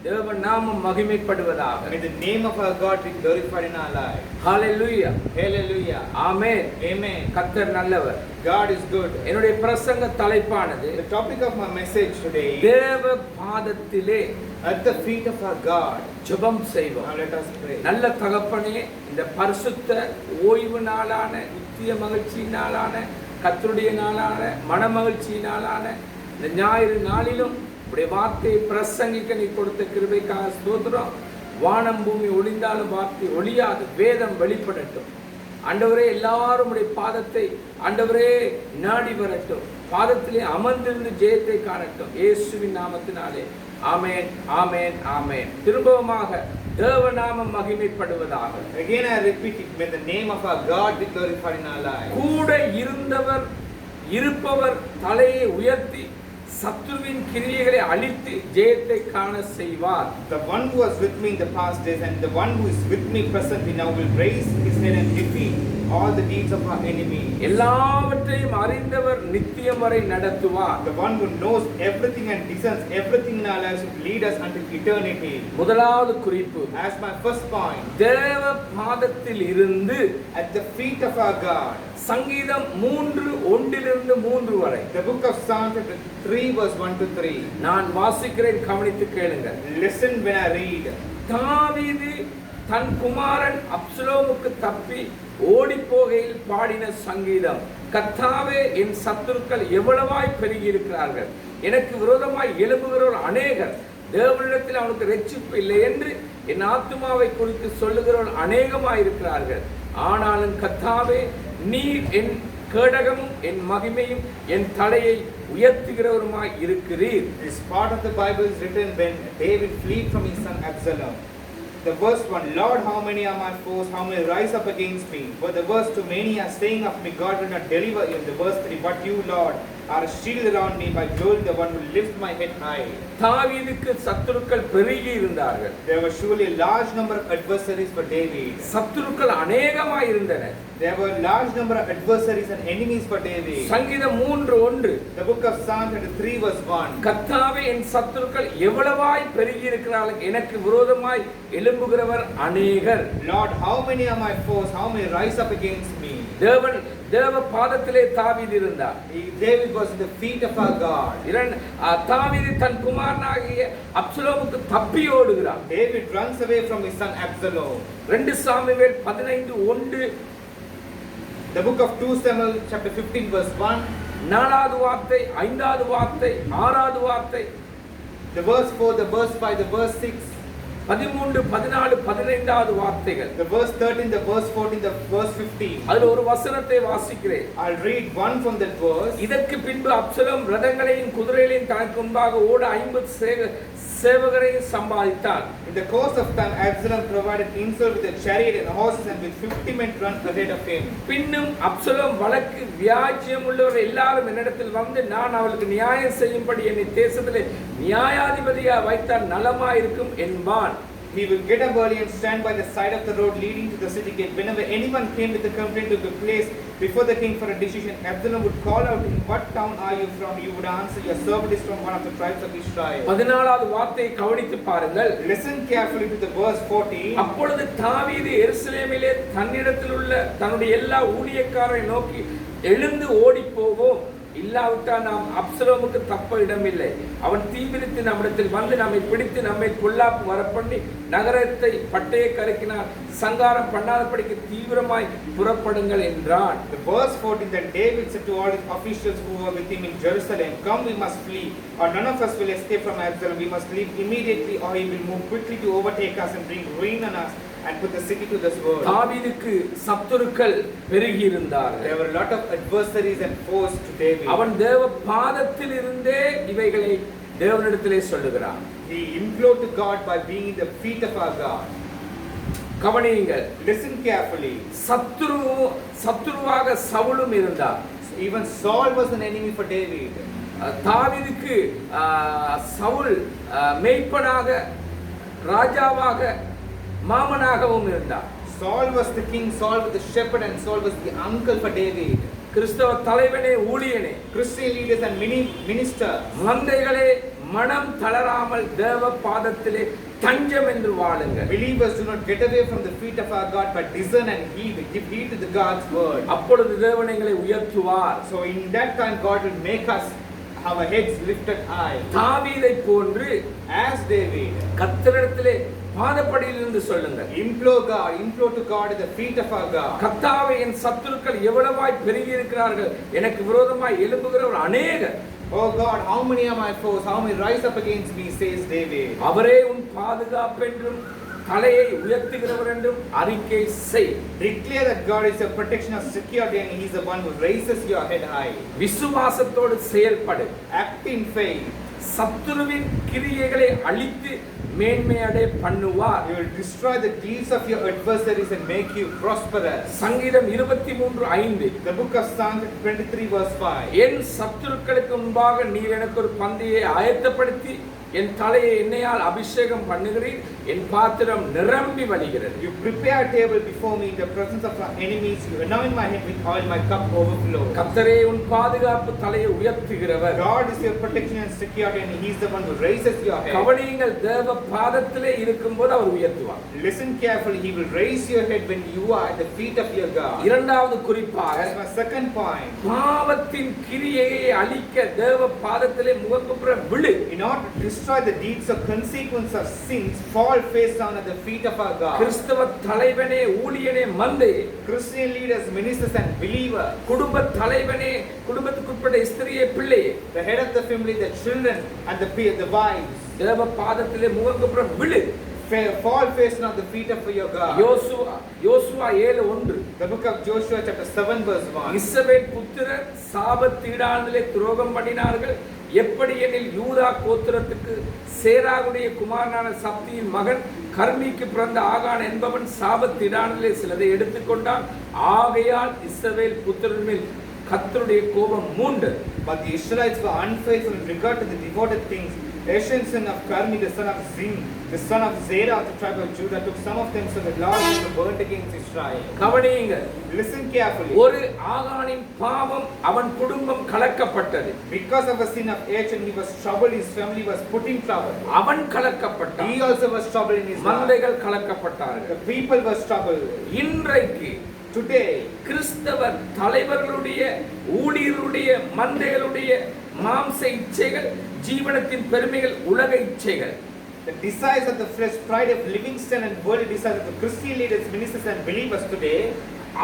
தேவ நாமம் மகிமைப்படுவதாக. May the name of our God be glorified in our life. Hallelujah. Hallelujah. Amen. Amen. கர்த்தர் நல்லவர். God is good. என்னுடைய பிரசங்க தலைப்பானது The topic of my message today, தேவ பாதத்திலே at the feet of our God. ஜெபம் செய்வோம். Now let us pray. நல்ல தகப்பனே, இந்த பரிசுத்த ஓய்வு நாளான, நித்திய மகிழ்ச்சி நாளான, கர்த்தருடைய நாளான, மன மகிழ்ச்சி நாளான இந்த ஞாயிறு நாளிலும் உடைய வார்த்தையை பிரசங்கிக்க நீ கொடுத்த கிருபைக்காக ஸ்தோத்திரம். வானம் பூமி ஒளிந்தாலும் வார்த்தை ஒளியாது, வேதம் வெளிப்படட்டும். ஆண்டவரே, எல்லாரும் உடைய பாதத்தை ஆண்டவரே நாடி வரட்டும், பாதத்திலே அமர்ந்திருந்து ஜெயத்தை காணட்டும், இயேசுவின் நாமத்தினாலே. ஆமென், ஆமென், ஆமென். திரும்பவுமாக தேவநாமம் மகிமைப்படுவதாக. Again I repeat it, may the name of our God be glorified in our lives. கூட இருந்தவர் இருப்பவர் தலையை உயர்த்தி சத்துருவின் கிரியைகளை அழித்து ஜெயத்தை காண செய்வார். The one who was with me in the past days and the one who is with me presently now will raise his head and defeat all the deeds of our enemy. எல்லாவற்றையும் அறிந்தவர் நித்தியம் வரை நடத்துவார். The one who knows everything and discerns everything in our lives will lead us until eternity. முதலாவது குறிப்பு, As my first point, தேவ பாதத்தில் இருந்து at the feet of our God. சங்கீதம் 3:1-3 வரை. The book of Psalms chapter 3 verse 1 to 3. நான் வாசிக்கிறேன், கவனித்து கேளுங்கள். Listen when I read. தாவீது தன் குமாரன் அப்சலோமுக்கு தப்பி ஓடிப்போகையில் பாடின சங்கீதம். கர்த்தாவே, என் சத்துருக்கள் எவ்வளவாய் பெருகி இருக்கிறார்கள், எனக்கு விரோதமாய் எழும்புகிறவர் அநேகர், தேவனிடத்தில் அவனுக்கு ரட்சிப்பு இல்லை என்று என் ஆத்துமாவை குறித்து சொல்லுகிறவர்கள் அநேகமாய் இருக்கிறார்கள். ஆனாலும் கர்த்தாவே, நீர் என் கேடகமும் என் மகிமையும் என் தலையை உயர்த்துகிறவருமாய் இருக்கிறீர். This part of the Bible is written when David fled from his son Absalom. The verse 1, Lord, how many are my foes, how many rise up against me? But the verse 2, many are saying of me, God will not deliver you. The verse 3, but you, Lord, are a shield around me, by glory the one who lifts my head high. தாவீதுக்கு சத்துருக்கள் பெருகி இருந்தார்கள். There was surely a large number of adversaries for David. சத்துருக்கள் அநேகமாய் இருந்தனர். There were a large number of adversaries and enemies for David. சங்கீதம் 3:1. The book of Psalms chapter 3 verse 1. கர்த்தாவே, என் சத்துருக்கள் எவ்வளவாய் பெருகி இருக்கிறார்கள், எனக்கு விரோதமாய் எழும்புகிறவர் அநேகர். Lord, how many are my foes, how many rise up against me? தேவ பாதத்திலே தாவீது இருந்தார். David was in the feet of our God. தாவீது தன் குமாரனாகிய அப்சலோமுக்கு தப்பி ஓடுகிறார். David runs away from his son Absalom. 2 Samuel 15:1. The book of 2 Samuel chapter 15 verse 1. 4வது வார்த்தை, 5வது வார்த்தை, 6வது வார்த்தை. The verse 4, the verse 5, the verse 6. 13, 14, 15வது வார்த்தைகள். The verse 13, the verse 14, the verse 15. அதுல ஒரு வசனத்தை வாசிக்கிறேன். I'll read one from that verse. இதற்கு பின்பு அப்சலோம் ரதங்களையும் குதிரைகளையும் தனக்கு முன்பாக ஓட 50 சேவகரையும் சம்பாதித்தார். In the course of time, Absalom provided himself with a chariot and horses and with 50 men run ahead of him. பின்னும் அப்சலோம் வழக்கு வியாஜ்யம் உள்ளவர் எல்லாரும் என்னிடத்தில் வந்து நான் அவளுக்கு நியாயம் செய்யும்படி என்னை தேசத்திலே நியாயாதிபதியா வைத்தால் நலமாயிருக்கும் என்பான். He will get up early and stand by the side of the road leading to the city gate. Whenever anyone came with a complaint to the place before the king for a decision, Absalom would call out to him, "What town are you from?" You would answer, "Your servant is from one of the tribes of Israel." 14வது வார்த்தையை கவனித்து பாருங்கள். Listen carefully to the verse 14. அப்பொழுது தாவீது எருசலேமிலே தன்னிடத்தில் உள்ள தன்னுடைய எல்லா ஊழியக்காரரை நோக்கி, எழுந்து ஓடி போவோம், இல்லாவிட்டால் நாம் அப்சலோமுக்கு தப்ப இடமில்லை. அவன் தீவிரித்து நம்மிடத்தில் வந்து நம்மை பிடித்து நம்மை பொல்லாப்பு வரப்பண்ணி நகரத்தை பட்டையை கருக்கினார், சங்காரம் பண்ணாதபடிக்கு தீவிரமாய் புறப்படுங்கள் என்றான். The verse 14, that David said to all his officials who were with him in Jerusalem, "Come, we must flee, or none of us will escape from Absalom. We must leave immediately, or he will move quickly to overtake us and bring ruin on us and put the city to the sword." தாவீதுக்கு சத்துருக்கள் பெருகி இருந்தார்கள். There were a lot of adversaries and foes to David. அவன் தேவ பாதத்தில் இருந்தே இவைகளை தேவனிடத்திலே சொல்லுகிறான். He implored to God by being in the feet of our God. கவனியுங்கள். Listen carefully. சத்துருவாக சவுலும் இருந்தார். Even Saul was an enemy for David. தாவீதுக்கு சவுல் மேய்ப்பனாக, ராஜாவாக, மாமனாகவும் இருந்தார். Saul was the king, Saul was the shepherd, and Saul was the uncle for David. கிறிஸ்தவ தலைவனே, ஊழியனே, Christian leaders and ministers, மந்தைகளே, மனம் தளராமல் தேவ பாதத்திலே தஞ்சம் என்று வாழுங்கள். Believers do not get away from the feet of our God, but discern and give heed to the God's word. அப்பொழுது தேவன் எங்களை உயர்த்துவார். So in that time God will make us our heads lifted high. தாவீதை போன்று As David, கர்த்தரிடத்திலே பாதப்படியிலிருந்து சொல்லுங்கள். implore to God at the feet of our God. கர்த்தாவே, என் சத்துருக்கள் எவ்வளவாய் பெருகி இருக்கிறார்கள், எனக்கு விரோதமாய் எழும்புகிறவர் அநேகர். Oh God, how many are my foes? How many rise up against me, says David. அவரே உன் பாதுகாப்பென்றும் தலையை உயர்த்துகிறவர் என்றும் அறிக்கை செய். Declare that God is your protection of security and He is the one who raises your head high. விசுவாசத்தோடு செயல்படு. Act in faith. சத்துருவின் கிரியைகளை அழித்து மேன்மையடை பண்ணுவார். He will destroy the deeds of your adversaries and make you prosperous. சங்கீதம் 23:5. The book of Psalm 23 verse 5. என் சத்துருக்களுக்கு முன்பாக நீர் எனக்கு ஒரு பந்தியை ஆயத்தப்படுத்தி என் தலையை எண்ணெயால் அபிஷேகம் பண்ணுகிறீர், என் பாத்திரம் நிரம்பி வழிகிறது. You prepare a table before me in the presence of my enemies. You anoint my head with oil, my cup overflows. கர்த்தரே உன் பாதுகாப்பு தலையை உயர்த்துகிறவர். God is your protection and security and He is the one who raises your head. கவனியுங்கள், தேவ பாதத்திலே இருக்கும்போது அவர் உயர்த்துவார். Listen carefully. He will raise your head when you are at the feet of your God. இரண்டாவது குறிப்பாக, That's my second point. பாவத்தின் கிரியையை அழிக்க தேவ பாதத்திலே முகங்குப்புற விழு. In order to destroy the deeds or consequence of sins, fall face down at the feet of our God. கிறிஸ்தவ தலைவனே, ஊழியனே, மந்தை, Christian leaders, ministers and believers, குடும்ப தலைவனே, குடும்பத்துக்குட்பட்ட ஸ்திரியே, பிள்ளையே, the head of the family, the children and the wives, தேவ பாதத்திலே முகங்குப்புற விழு. fall face down at the feet of your God. Joshua 7:1. The book of Joshua chapter 7 verse 1. இஸ்ரவேல் புத்திரர் சாபத்தீடானதிலே துரோகம் பண்ணினார்கள். எப்படி எனில் யூதா கோத்திரத்துக்கு சேராகுடைய குமாரனான சப்தியின் மகன் கர்மிக்கு பிறந்த ஆகான் என்பவன் சாபத்தீடானதிலே சிலதை எடுத்துக்கொண்டான். ஆகையால் இஸ்ரவேல் புத்திரர் மேல் கர்த்தருடைய கோபம் மூண்டது. But the Israelites were unfaithful in regard to the devoted things. Eshan son of Karmi, the son of Zim, the son of Zerah of the tribe of Judah, took some of them, so the Lord was burnt against Israel. கவனியுங்கள், Listen carefully. ஒரு ஆகானின் பாவம் அவன் குடும்பம் கலக்கப்பட்டது. Because of the sin of Achan, he was troubled. His family was put in trouble. அவன் கலக்கப்பட்டான். He also was troubled in his life. மந்தைகள் கலக்கப்பட்டார்கள். The people was troubled. இன்றைக்கு Today, கிறிஸ்தவர் தலைவர்களுடைய, ஊழியருடைய, மந்தைகளுடைய மாம்ச இச்சைகள், ஜீவனத்தின் பெருமைகள், உலக இச்சைகள், the desires of the flesh, pride of Livingston and worldly desires of the Christian leaders, ministers and believers today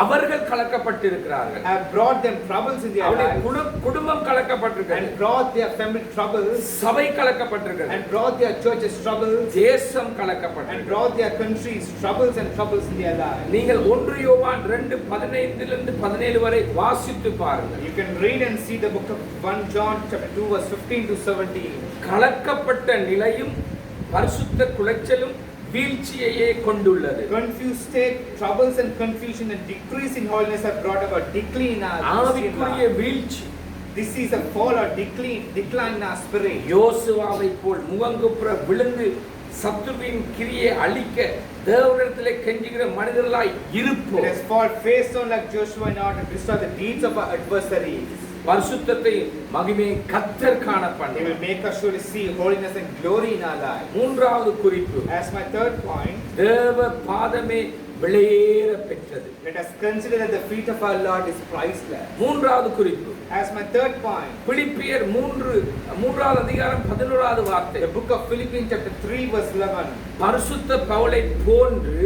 அவர்கள் கலக்கப்பட்டிருக்கிறார்கள். have brought them troubles in their அவருடைய lives குடும்பம் கலக்கப்பட்டிருக்கிறது. and brought their family troubles சபை கலக்கப்பட்டிருக்கிறது. and brought their churches troubles தேசம் and கலக்கப்பட்டிருக்கிறது. brought their countries troubles and troubles in their lives. நீங்கள் 1 யோவான் 2:15 17 வரை வாசித்து பாருங்கள். You can read and see the book of 1 John chapter 2 verse 15 to 17. கலக்கப்பட்ட நிலையும் பரிசுத்த குலைச்சலும் வீழ்ச்சியையே கொண்டுள்ளது. Confused state, troubles and confusion and decrease in holiness have brought about decline in our ஆவிக்குரிய life. வீழ்ச்சி. This is a fall or decline in our spirit. யோசுவாவை போல் முகங்குப்புற விழுந்து சத்துருவின் கிரியை அழிக்க தேவனிடத்திலே கெஞ்சுகிற மனிதர்களாய் இருப்போம். Let us fall face down like Joshua in order to destroy the deeds of our adversaries. பரிசுத்தத்தை மகிமையை கர்த்தர் காண He பண்ணுவார். will make us surely see holiness and glory in our life. மூன்றாவது குறிப்பு, As my third point, தேவ பாதமே விலையேற பெற்றது. let us consider that the feet of our Lord is priceless. மூன்றாவது குறிப்பு, As my third point, பிலிப்பியர் 3:11 வார்த்தை, the book of Philippians chapter 3 verse 11. பரிசுத்த பவுலை போன்று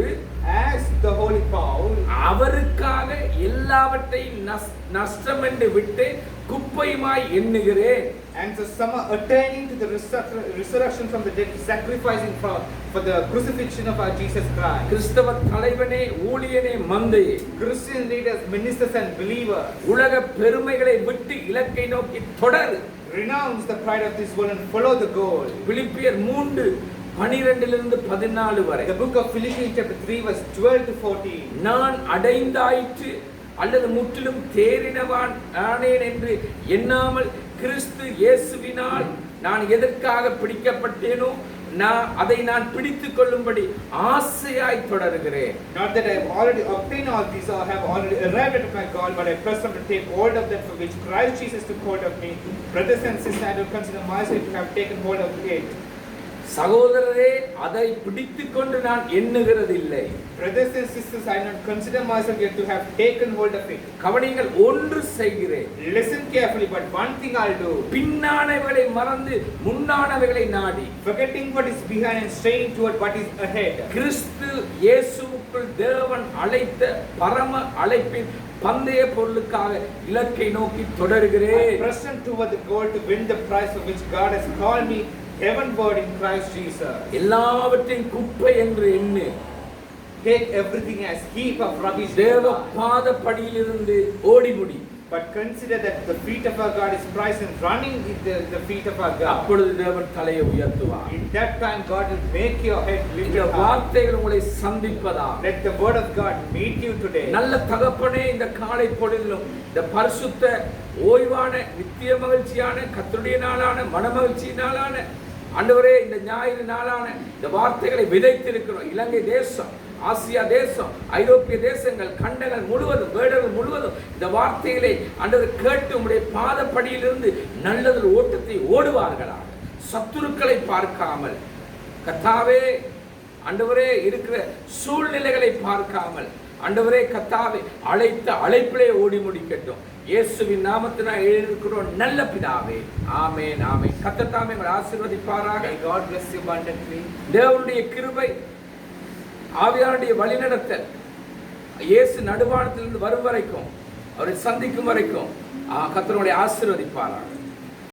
As the holy Paul, அவருக்காக எல்லாவற்றையும் நஷ்டம் என்று விட்டு குப்பையுமாய் எண்ணுகிறேன். and so some are attaining to the resurrection from the dead, sacrificing for the crucifixion of our Jesus Christ. கிறிஸ்தவ தலைவனே, ஊழியனே, மந்தையே, Christian leaders, ministers and believers, உலக பெருமைகளை விட்டு இலக்கை நோக்கி தொடரு. renounce the pride of this world and follow the goal. பிலிப்பியர் 3:12-14 வரை, The book of Philippians chapter 3 verse 12 to 14. நான் அடைந்தாயிற்று அல்லது முற்றிலும் தேறினவான் ஆனேன் என்று எண்ணாமல் கிறிஸ்து இயேசுவினால் நான் எதற்காக பிடிக்கப்பட்டேனோ நான் பிடித்துக் கொள்ளும்படி ஆசையாய் தொடர்கிறேன். Not that I have already obtained all these or have already arrived at my goal, but I press on to take hold of that for which Christ Jesus took hold of me. Brothers and sisters, I do consider myself to have taken hold of it. சகோதரரே, அதை பிடித்துக் கொண்டு நான் எண்ணுகிறதில்லை. Brothers and sisters, I do not consider myself yet to have taken hold of it. கவனிங்கள், ஒன்று செய்கிறேன். Listen carefully, but one thing I'll do. பின்னானவைகளை மறந்து முன்னானவைகளை நாடி, Forgetting what is behind and straining toward what is ahead. கிறிஸ்து இயேசுவுக்குள் தேவன் அழைத்த பரம அழைப்பின் பந்தய பொருளுக்காக இலக்கை நோக்கி தொடர்கிறேன். I press on toward the goal to win the prize for which God has called me heavenward in Christ Jesus. எல்லாவற்றையும் குப்பை என்று எண்ணு. Take everything as heap of rubbish. தேவ பாதப்படியிலிருந்து ஓடி முடி. But consider that the feet of our God is prized and running in the feet of our God. அப்பொழுது தேவன் தலையை உயர்த்துவார். In that time God will make your head lift இந்த high. வார்த்தைகள் உங்களை சந்திப்பதா. Let the word of God meet you today. நல்ல தகப்பனே, இந்த காலை பொழுதிலும் இந்த பரிசுத்த ஓய்வான நித்திய மகிழ்ச்சியான கர்த்தருடைய நாளான மனமகிழ்ச்சி நாளான ஆண்டவரே, இந்த ஞாயிறு நாளான இந்த வார்த்தைகளை விதைத்திருக்கிறோம். இலங்கை தேசம், ஆசியா தேசம், ஐரோப்பிய தேசங்கள், கண்டங்கள் முழுவதும், வேடர்கள் முழுவதும் இந்த வார்த்தைகளை ஆண்டவர் கேட்டு உம்முடைய பாதப்படியிலிருந்து நல்லதொரு ஓட்டத்தை ஓடுவார்களா. சத்துருக்களை பார்க்காமல், கர்த்தாவே ஆண்டவரே இருக்கிற சூழ்நிலைகளை பார்க்காமல், ஆண்டவரே கர்த்தாவே அழைத்த அழைப்பிலே ஓடி முடிக்கட்டும். இயேசுவின் நாமத்தினால் எழுதியிருக்கிறோம் நல்ல பிதாவே, ஆமென் ஆமென். கர்த்தர் தாமே உங்களை ஆசீர்வதிப்பாராக. May God bless you abundantly. தேவனுடைய கிருபை, ஆவியானுடைய வழிநடத்தல், இயேசு நடுவானத்திலிருந்து வரும் வரைக்கும், அவரை சந்திக்கும் வரைக்கும் கர்த்தர் உங்களை ஆசீர்வதிப்பாராக.